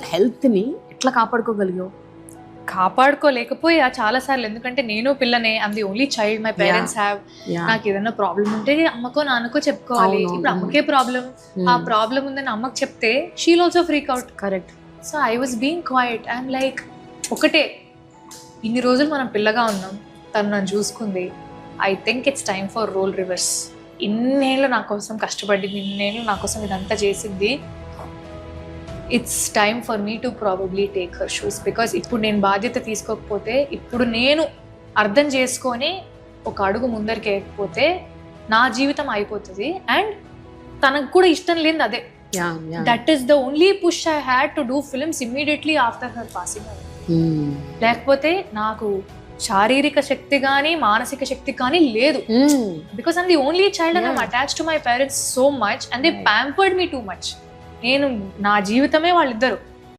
హెల్త్ని ఎట్లా కాపాడుకోగలిగావు? కాపాడుకోలేకపోయా చాలా సార్లు, ఎందుకంటే నేను పిల్లనే, I'm the only child, my parents have. నాకు ఏదైనా ప్రాబ్లం ఉంటే అమ్మకో నాన్నకో చెప్పుకోవాలి. ఇప్పుడు అమ్మకే ప్రాబ్లం, ఆ ప్రాబ్లం ఉందని అమ్మకి చెప్తే she'll also freak out. Correct. So I was being quiet. I'm like, ఒకటే, ఇన్ని రోజులు మనం పిల్లగా ఉన్నాం, తను నన్ను చూసుకుంది. I think it's time for role reverse. ఇన్నేళ్ళు నా కోసం కష్టపడింది, ఇన్నేళ్ళు నా కోసం ఇదంతా చేసింది. It's time for me to probably take her shoes. Because ఇప్పుడు నేను బాధ్యత తీసుకోకపోతే, ఇప్పుడు నేను అర్థం చేసుకొని ఒక అడుగు ముందరికి వేయకపోతే నా జీవితం అయిపోతుంది. అండ్ తనకు కూడా ఇష్టం లేనిది అదే. That is the only push I had to do films immediately after her passing away. లేకపోతే నాకు శారీరక శక్తి కానీ మానసిక శక్తి కానీ లేదు. Because I'm the only child and I'm attached to my parents so much and they pampered me too much. నేను నా జీవితమే వాళ్ళిద్దరు.